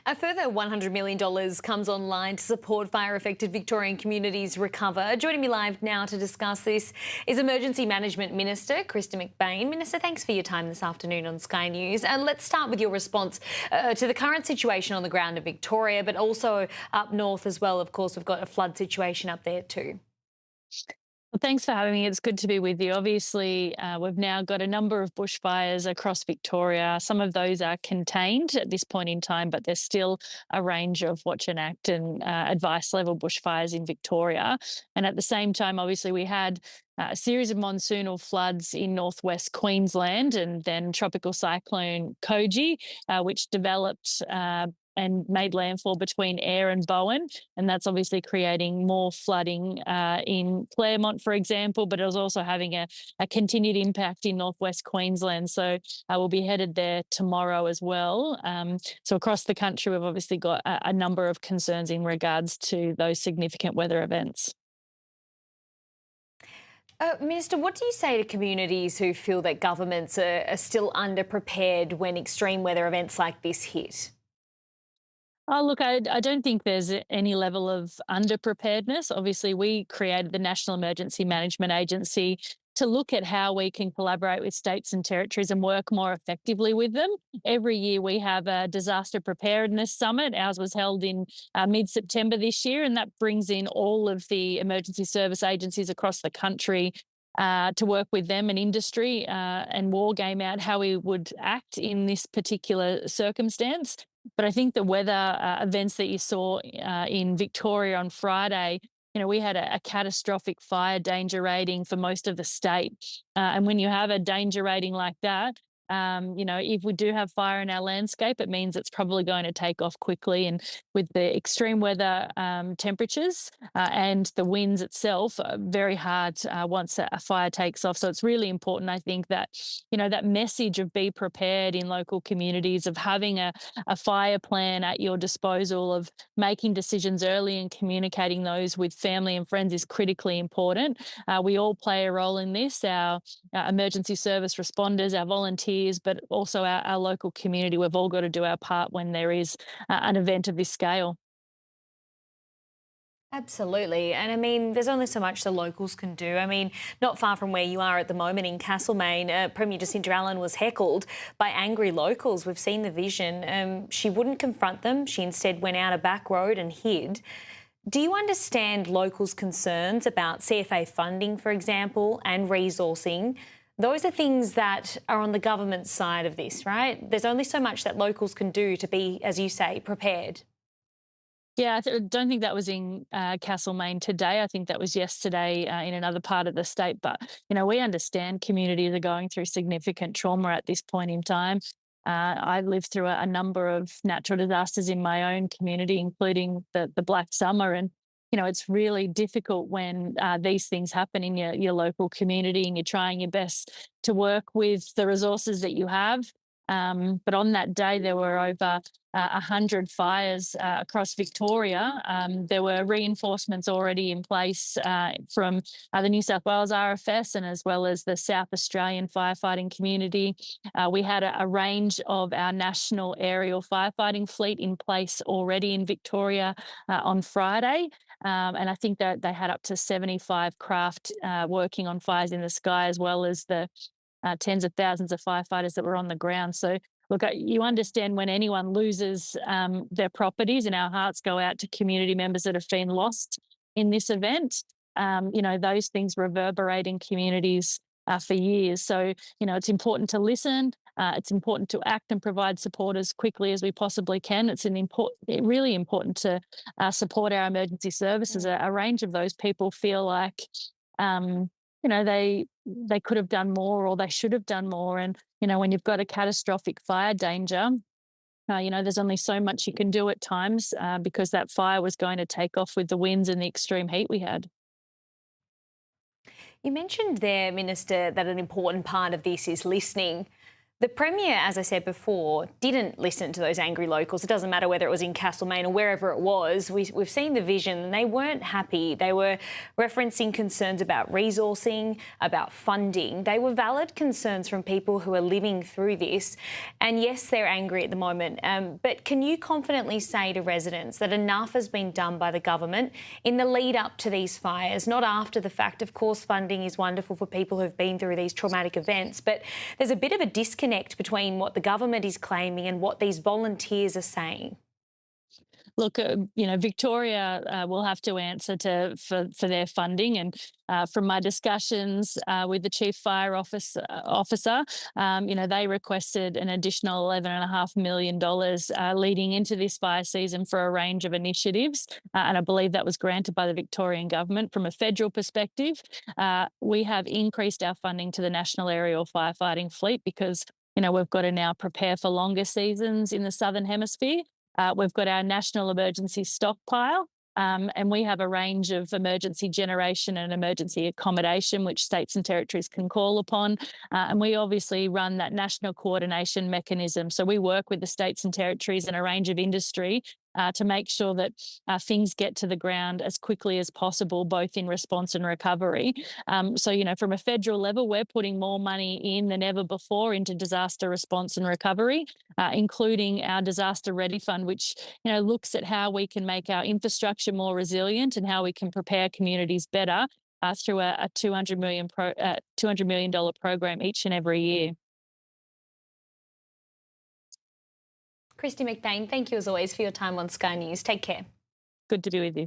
A further $100 million comes online to support fire-affected Victorian communities recover. Joining me live now to discuss this is Emergency Management Minister Kristy McBain. Minister, thanks for your time this afternoon on Sky News. And let's start with your response to the current situation on the ground in Victoria, but also up north as well. Of course, we've got a flood situation up there too. Well, thanks for having me. It's good to be with you. Obviously, we've now got a number of bushfires across Victoria. Some of those are contained at this point in time, but there's still a range of watch and act and advice level bushfires in Victoria. And at the same time, obviously, we had a series of monsoonal floods in northwest Queensland and then tropical cyclone Koji, which developed and made landfall between Ayr and Bowen. And that's obviously creating more flooding in Claremont, for example, but it was also having a continued impact in northwest Queensland. So we'll be headed there tomorrow as well. So across the country, we've obviously got a number of concerns in regards to those significant weather events. Minister, what do you say to communities who feel that governments are still underprepared when extreme weather events like this hit? Oh, look, I don't think there's any level of underpreparedness. Obviously, we created the National Emergency Management Agency to look at how we can collaborate with states and territories and work more effectively with them. Every year we have a disaster preparedness summit. Ours was held in mid-September this year, and that brings in all of the emergency service agencies across the country to work with them and industry and war game out how we would act in this particular circumstance. But I think the weather events that you saw in Victoria on Friday, we had a catastrophic fire danger rating for most of the state. And when you have a danger rating like that, if we do have fire in our landscape, it means it's probably going to take off quickly. And with the extreme weather temperatures and the winds itself, very hard once a fire takes off. So it's really important, I think, that, that message of be prepared in local communities, of having a fire plan at your disposal, of making decisions early and communicating those with family and friends is critically important. We all play a role in this, our emergency service responders, our volunteers, but also our local community. We've all got to do our part when there is an event of this scale. Absolutely. And I mean, there's only so much the locals can do. I mean, not far from where you are at the moment in Castlemaine, Premier Jacinta Allen was heckled by angry locals. We've seen the vision. She wouldn't confront them. She instead went out a back road and hid. Do you understand locals' concerns about CFA funding, for example, and resourcing? Those are things that are on the government side of this, right? There's only so much that locals can do to be, as you say, prepared. Yeah, I don't think that was in Castlemaine today. I think that was yesterday in another part of the state. But, we understand communities are going through significant trauma at this point in time. I lived through a number of natural disasters in my own community, including the Black Summer. And, it's really difficult when these things happen in your local community and you're trying your best to work with the resources that you have. But on that day, there were over 100 fires across Victoria. There were reinforcements already in place from the New South Wales RFS and as well as the South Australian firefighting community. We had a range of our national aerial firefighting fleet in place already in Victoria on Friday. And I think that they had up to 75 craft working on fires in the sky, as well as the tens of thousands of firefighters that were on the ground. So, look, you understand when anyone loses their properties, and our hearts go out to community members that have been lost in this event. Those things reverberate in communities for years. So, it's important to listen. It's important to act and provide support as quickly as we possibly can. It's really important to support our emergency services. A range of those people feel like they could have done more or they should have done more. And, when you've got a catastrophic fire danger, there's only so much you can do at times because that fire was going to take off with the winds and the extreme heat we had. You mentioned there, Minister, that an important part of this is listening. The Premier, as I said before, didn't listen to those angry locals. It doesn't matter whether it was in Castlemaine or wherever it was. We've seen the vision and they weren't happy. They were referencing concerns about resourcing, about funding. They were valid concerns from people who are living through this. And yes, they're angry at the moment. But can you confidently say to residents that enough has been done by the government in the lead up to these fires, not after the fact? Of course, funding is wonderful for people who've been through these traumatic events, but there's a bit of a disconnect between what the government is claiming and what these volunteers are saying. Look, Victoria will have to answer for their funding, and from my discussions with the chief fire officer, they requested an additional $11.5 million leading into this fire season for a range of initiatives, and I believe that was granted by the Victorian government. From a federal perspective, we have increased our funding to the National Aerial Firefighting Fleet because we've got to now prepare for longer seasons in the Southern Hemisphere. We've got our national emergency stockpile, and we have a range of emergency generation and emergency accommodation which states and territories can call upon. And we obviously run that national coordination mechanism. So we work with the states and territories and a range of industry to make sure that things get to the ground as quickly as possible, both in response and recovery. From a federal level, we're putting more money in than ever before into disaster response and recovery, including our disaster ready fund, which looks at how we can make our infrastructure more resilient and how we can prepare communities better through a $200 million program each and every year. Kristy McBain, thank you as always for your time on Sky News. Take care. Good to be with you.